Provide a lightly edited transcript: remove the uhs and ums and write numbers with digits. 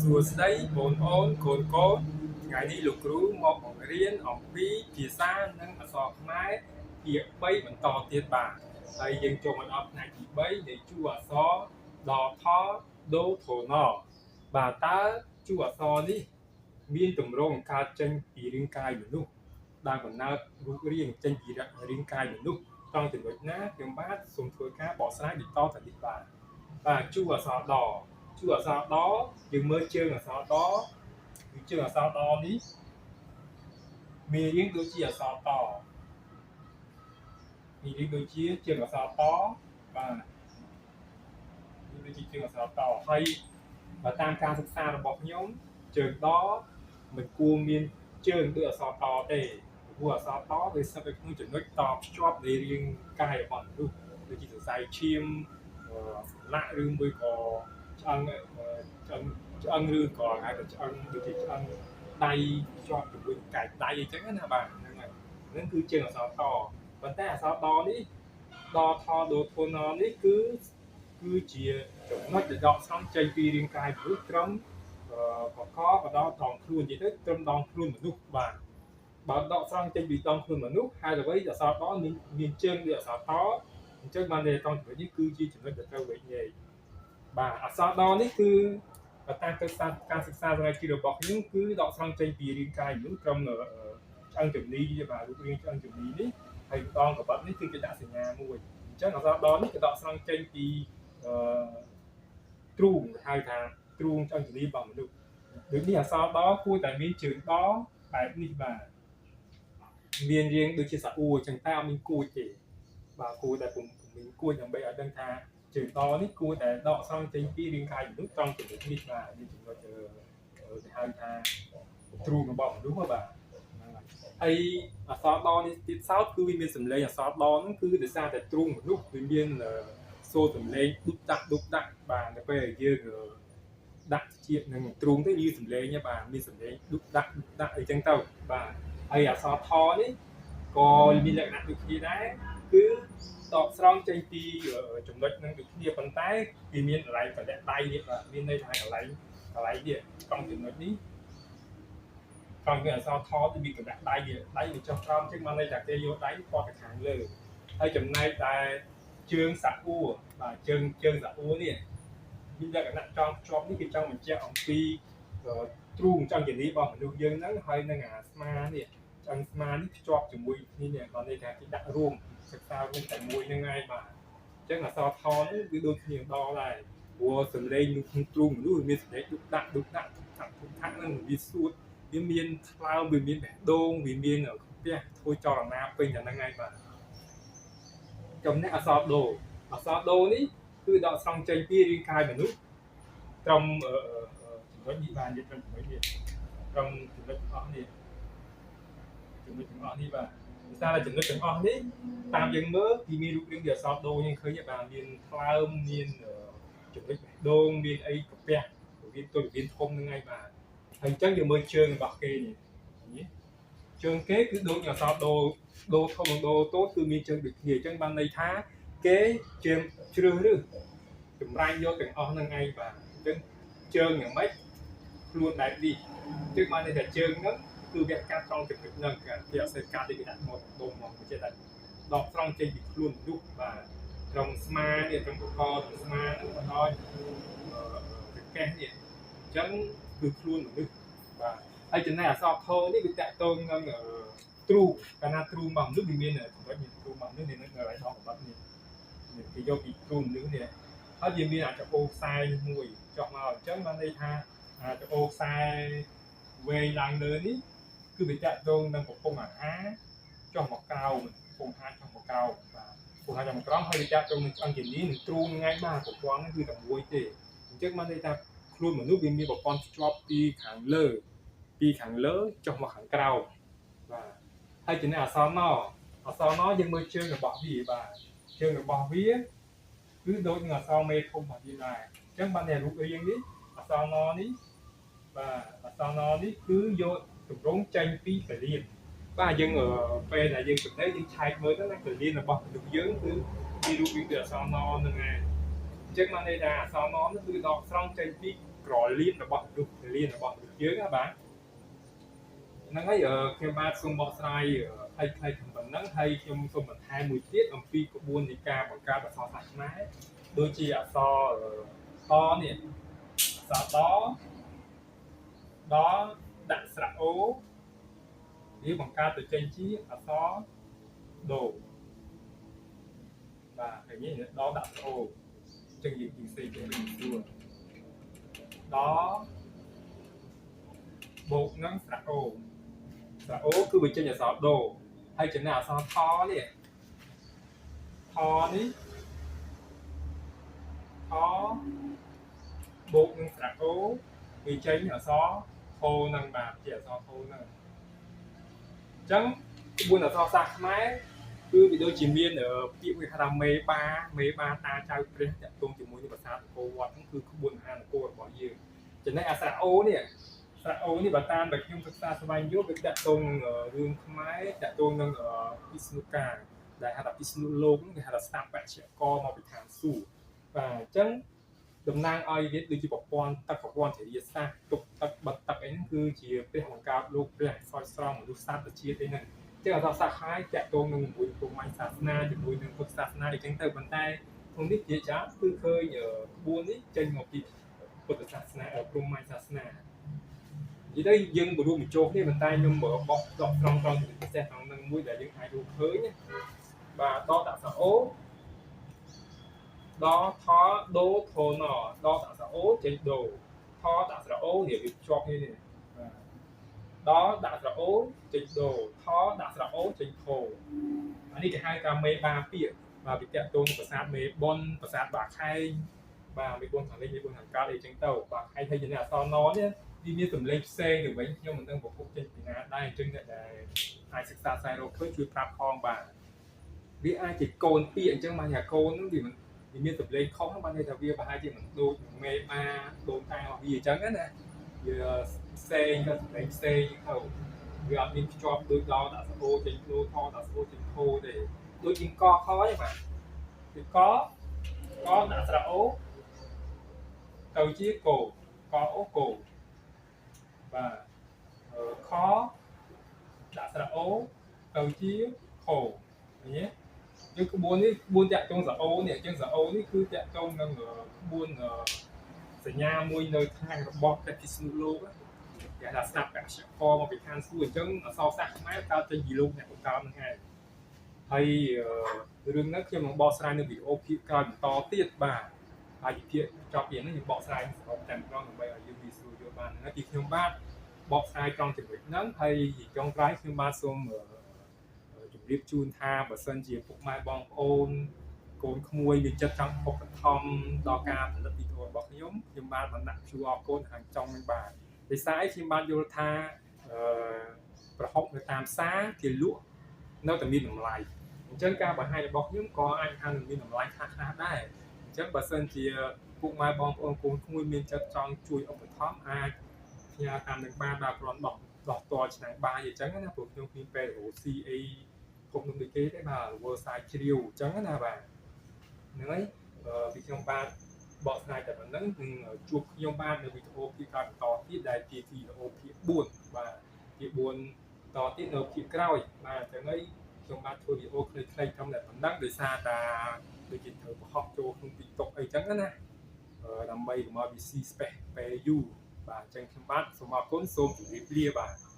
សួស្តីបងប្អូនកូនកូនថ្ងៃនេះលោកគ្រូមកបង្រៀនអំពីភាសានិងអក្សរខ្មែរភាគ3បន្តទៀតបាទហើយយើងចូលមកដល់ផ្នែកទី3នៃជួរអក្សរដថដូថូណបាទតើជួរអក្សរនេះមានទម្រង់កើតចេញពីរាងកាយមនុស្សដែលកំណើតរូបរាងចេញពីរាងកាយមនុស្សត្រង់ចំណុចណាខ្ញុំបាទសូមធ្វើការបកស្រាយបន្តទៅនេះបាទជួរអក្សរដជួរអក្សរដយើងមើលជើងអក្សរដគឺជើងអក្សរដនេះមានរាងដូចជាអក្សរតមានរាងដូចជាជើងអក្សរតបាទមានដូចជាជើងអក្សរតហើយបើតាមការសិក្សារបស់ខ្ញុំជើងដមិនគួរមានជើងដូចអក្សរតទេព្រោះអក្សរតវាស្ថិតនៅក្នុងចំណុចតភ្ជាប់នៃរាងកាយរបស់មនុស្សដូចជាសរសៃឈាមឡាក់ឬមួយក៏ឆ្អឹងឬក៏ហៅថាឆ្អឹងដូចជាឆ្អឹងដៃជាប់ជាមួយកែងដៃអញ្ចឹងណាបាទហ្នឹងហើយហ្នឹងគឺជើងអក្សរតប៉ុន្តែអក្សរដនេះដថដូធូណនេះគឺជាចំណុចដែលដកស្រង់ចេញពីរាងកាយមនុស្សត្រឹមកកបដល់ដងខ្លួននិយាយទៅត្រឹមដងខ្លួនមនុស្សបាទបើដកស្រង់ចេញពីដងខ្លួនមនុស្សហើយអ្វីអក្សរដមានជើងដូចអក្សរតអញ្ចឹងបានតែត្រង់ចំណុចនេះគឺជាចំណុចដែលត្រូវវែងញែកបាទអក្សរដនេះគឺតាមការសិក្សាវិទ្យារបស់ខ្ញុំគឺដកស្រង់ចេញពីរាងកាយមនុស្សត្រឹមឆ្អឹងជំនីបាទរូបរាងឆ្អឹងជំនីនេះហើយដងកបិតនេះគឺជាដាក់សញ្ញាមួយអញ្ចឹងអក្សរដនេះក៏ដកស្រង់ចេញពីទ្រូងហៅថាទ្រូងឆ្អឹងជំនីរបស់មនុស្សដូចនេះអក្សរដគួរតែមានជើងដបែបនេះបាទមានរាងដូចជាសាអ៊ូអញ្ចឹងតែអត់មានគួចទេបាទគួរតែពុំមានគួចដើម្បីឲ្យដឹងថាជើងដនេះគួរតែដកស្រង់ចេញពីរាងកាយមនុស្សត្រង់ចំណុចនេះបាទមានចំណុចគេហៅថាទ្រូងរបស់មនុស្សបាទហើយអក្សរដនេះទៀតសោតគឺវាមានសម្លេងអក្សរដហ្នឹងគឺដោយសារតែទ្រូងមនុស្សវាមានសូរសម្លេងឌុបដាក់បាទនៅពេលយើងដាក់ជាតិនឹងទ្រូងទៅវាសម្លេងបាទមានសម្លេងឌុបដាក់អីចឹងទៅបាទហើយអក្សរថនេះក៏មានលក្ខណៈដូចគ្នាដែរគឺតបស្រង់ចេញពីចំណុចនឹងដូចគ្នាប៉ុន្តែវាមានកន្លែងកលាក់ដៃនេះបាទមានន័យថាកន្លែងនេះត្រង់ចំណុចនេះត្រង់វាអក្សរថទៅមានកលាក់ដៃវាចុះក្រោមចឹងមកន័យថាគេយកដៃពណ៌ទៅខាងលើហើយចំណែកតែជើងសាអ៊ូបាទជើងសាអ៊ូនេះមានលក្ខណៈចងភ្ជាប់នេះគឺចង់បញ្ជាក់អំពីទ្រូងចង្កេនីរបស់មនុស្សយើងហ្នឹងហើយនឹងអាស្មានេះឆ្អឹងស្មានេះភ្ជាប់ជាមួយគ្នានេះគាត់ន័យថាគេដាក់រួមសិក្សានឹងតែមួយហ្នឹងឯងបាទអញ្ចឹងអក្សរថនេះវាដូចគ្នាដល់ដែរព្រោះសម្លេងនៅក្នុងទ្រូងមនុស្សមានសម្លេងឌុបដាក់ហ្នឹងវាសួតវាមានថ្លើមវាមានបេះដូងវាមានផ្ទះធ្វើចលនាពេញតែហ្នឹងឯងបាទចំណែកអក្សរដូនេះគឺដកស្រង់ចេញពីរាងកាយមនុស្សត្រឹមចំណុចនេះបាននិយាយត្រឹមចំណុចនេះត្រឹមចំណុចអស់នេះចំណុចទាំងអស់នេះបាទដោយសារតែចំណុចទាំងអស់នេះតាមយើងមើលពីមានរូបរាងជាអក្សរដូយើងឃើញបាទមានថ្លើមមានចំណុចបេះដូងមានអីកាពះវាទល់វាធំហ្នឹងឯងបាទហើយអញ្ចឹងយើងមើលជើងរបស់គេនេះជើងគេគឺដូចអក្សរដូធំនិងដូតូចគឺមានជើងដូចគ្នាអញ្ចឹងបានន័យថាគេជើងជ្រើសរើសចម្រាញ់យកទាំងអស់ហ្នឹងឯងបាទអញ្ចឹងជើងយ៉ាងម៉េចខ្លួនបែបនេះជើងបានន័យថាជើងហ្នឹងគឺវាកាត់ត្រង់ចំណុចហ្នឹងគេអត់សេកាត់ទេគេដាក់មកដុំមកគេចេះតែដកស្រង់ចេញពីខ្លួនមនុស្សបាទត្រង់ស្មានេះត្រង់កកត្រង់ស្មាហ្នឹងបណ្ដោយកេះនេះអញ្ចឹងគឺខ្លួនមនុស្សបាទហើយចំណែកអក្សរថនេះវាតាក់ទងនឹងទ្រូងកាលណាទ្រូងរបស់មនុស្សវាមានចំណុចមានទ្រូងរបស់មនុស្សនៅកន្លែងដងកបិតនេះគេយកពីទ្រូងមនុស្សនេះហើយវាមានអាចអូខ្សែមួយចុះមកអញ្ចឹងបានន័យថាអាចអូខ្សែវែងឡើងលើនេះគឺវាតាក់ទងនឹងកំពង់អាហារចុះមកក្រោមកំពង់អាហារចុះមកក្រោមបាទកំពង់អាហារចុះមកក្រោមហើយវាតាក់ទងនឹងឆ្អឹងជំនីនឹងទ្រូងថ្ងៃបាទប្រព័ន្ធហ្នឹងគឺតែមួយទេអញ្ចឹងបានន័យថាខ្លួនមនុស្សវាមានប្រព័ន្ធភ្ជាប់ពីខាងលើចុះមកខាងក្រោមបាទហើយចំណែកអក្សរណយើងមើលជើងរបស់វាបាទជើងរបស់វាគឺដូចនឹងអក្សរមេធំរបស់វាដែរអញ្ចឹងបានតែរូបរាងនេះអក្សរណនេះបាទអក្សរណនេះគឺយកទម្រង់ចេញពីពលានបាទយើងពេលដែលយើងសម្ដែងយើងឆែកមើលទៅណាពលានរបស់មនុស្សយើងគឺមានរូបរាងដូចអក្សរណនឹងឯងអញ្ចឹងបានន័យថាអក្សរណនេះគឺដកស្រង់ចេញពី ក្រលៀនរបស់មនុស្សលៀនរបស់មនុស្សយើងណាបាទហ្នឹងហើយខ្ញុំបាទសូមបកស្រាយខ្លីៗខាងប៉ុណ្ណឹងហើយខ្ញុំសូមបន្ថែមមួយទៀតអំពីក្បួននៃការបង្កើតអក្សរសាស្ត្រខ្មែរដូចជាអក្សរតនេះអក្សរដដាក់ស្រៈអូវាបង្កើតទៅចេញជាអក្សរដូបាទហើយនេះដដាក់ស្រៈអូចឹងយើងផ្សេងទៅវិញស្រួលដបូកនឹងស្រៈអូស្រៈអូគឺវាចេញអក្សរដូហើយចំណែកអក្សរថនេះថនេះថបូកនឹងស្រៈអូវាចេញអក្សរថូនឹងបាទជាអក្សរថូនឹងអញ្ចឹងក្បួនអក្សរសាស្ត្រខ្មែរគឺវាដូចជាមានពាក្យវាហៅថាមេបាតាចៅព្រះតាក់ទងជាមួយនឹងភាសាអង្គរវត្តហ្នឹងគឺក្បួនមហានគររបស់យើងចំណែកអក្សរអូនេះស្រៈអូនេះបើតាមដែលខ្ញុំសិក្សាស្វែងយល់វាតាក់ទងនឹងរឿងខ្មែរតាក់ទងនឹងពិស្ណុកាដែលហៅថាពិស្ណុលោកហ្នឹងគេហៅថាស្ថាបត្យកមកពីឋានសួគ៌បាទអញ្ចឹងតំណាងឲ្យវាដូចជាប្រព័ន្ធទឹកប្រព័ន្ធធារាសាស្ត្រទុកទឹកបិទទឹកអីហ្នឹងគឺជាព្រះបង្កើតលោកព្រះសោយស្រង់មនុស្សសត្វជាតិអីហ្នឹងអញ្ចឹងអក្សរសាស្ត្រខ្មែរតាក់ទងនឹងមួយព្រហ្មញ្ញសាសនាជាមួយនឹងពុទ្ធសាសនាអីចឹងទៅប៉ុន្តែក្នុងនេះជាច្រើនគឺឃើញក្បួននេះចេញមកពីពុទ្ធសាសនាព្រហ្មញ្ញសាសនានិយាយទៅយើងរួមបញ្ចូលគ្នាប៉ុន្តែខ្ញុំបោះដកត្រង់ពិសេសក្នុងនឹងមួយដែលយើងអាចរកឃើញបាទតដាក់សាអូដថដូថូណដដាក់សាអូចេញដូថដាក់ស្រៈអូនេះវាភ្ជាប់គ្នានេះបាទដដាក់ស្រៈអូចេញដូថដាក់ស្រៈអូចេញថូអានេះគេហៅថាមេបាពាក្យបាទវាតាក់ទងប្រាសាទមេបុនប្រាសាទបាខែងបាទមេបុនខាងលេខមេបុនខាងកើតអីចឹងទៅបាទខែងហើយចំណែកអក្សរណនេះវាមានសម្លេងផ្សេងទៅវិញខ្ញុំមិនដឹងប្រភពចេញពីណាដែរអញ្ចឹងអ្នកដែលអាចសិក្សាស្វែងរកឃើញជួយប្រាប់ផងបាទវាអាចជាកូនពាក្យអញ្ចឹងបានថាកូនហ្នឹងវាមានសម្លេងខុសហ្នឹងបានន័យថាវាប្រហែលជាមិនដូចមេបាដូនតារបស់វាអញ្ចឹងណាវាផ្សេងក៏សម្លេងផ្សេងទៅវាអត់មានភ្ជាប់ដូចដល់ដាក់ស្អូចេញដូថដាក់ស្អូចេញខូទេដូចជាកខអីបាទគឺកដាក់ស្រៈអូទៅជាកោកអូកោបាទខដាក់ស្រៈអូទៅជាខោឃើញទេគឺក្បួននេះក្បួនតាក់ទងស្រៈអូនេះអញ្ចឹងស្រៈអូនេះគឺតាក់ទងនឹងក្បួនសញ្ញាមួយនៅខាងរបស់ព្រះពិស្ណុលោកគេថាស្ថាបត្យកមកពីឋានសួគ៌អញ្ចឹងអក្សរសាស្ត្រខ្មែរកើតចេញពីលោកអ្នកបង្កើតហ្នឹងឯងហើយរឿងហ្នឹងខ្ញុំនឹងបកស្រាយនៅវីដេអូភាគក្រោយបន្តទៀតបាទហើយភាគចប់ពីហ្នឹងខ្ញុំបកស្រាយសរុបតែម្ដងដើម្បីឲ្យយើងងាយស្រួលយល់បានហ្នឹងពីខ្ញុំបាទបកស្រាយត្រង់ចំណុចហ្នឹងហើយចុងក្រោយខ្ញុំបាទសូមជម្រាបជូនថាបើសិនជាពុកម៉ែបងប្អូនកូនក្មួយមានចិត្តចង់ឧបត្ថម្ភដល់ការផលិតវីដេអូរបស់ខ្ញុំបាទបានដាក់ QR code ខាងចុងហ្នឹងបាទដោយសារខ្ញុំបាទយល់ថាប្រហុកនៅតាមផ្សារគេលក់នៅតែមានតម្លៃអញ្ចឹងការបង្ហាញរបស់ខ្ញុំក៏អាចថានឹងមានតម្លៃខ្លះៗដែរអញ្ចឹងបើសិនជាពុកម៉ែបងប្អូនកូនក្មួយមានចិត្តចង់ជួយឧបត្ថម្ភអាចផ្ញើតាមនឹងបានដល់គ្រាន់ដោះតល់ឆ្នាំងបាយអញ្ចឹងណាព្រោះខ្ញុំមានពេលរក CA គុំនឹងដូចគេទេបាទ Website ជ្រាវអញ្ចឹងណាបាទហ្នឹងហើយពីខ្ញុំបាទបកស្រាយតែប៉ុណ្្នឹងនឹងជួបខ្ញុំបាទនៅវីដេអូភាគក្រោយបន្តទៀតដែលជាវីដេអូភាគ4បាទភាគ4តទៀតនៅភាគក្រោយបាទអញ្ចឹងហើយខ្ញុំបាទធ្វើវីដេអូខ្លីៗត្រឹមតែប៉ុណ្្នឹងដោយសារតាដូចជាត្រូវបង្ហោះចូលក្នុង TikTok អីចឹងណាដើម្បីកុំឲ្យវាស៊ី space ពេលយូរបាទអញ្ចឹងខ្ញុំបាទសូមអរគុណសូមជម្រាបលាបាទ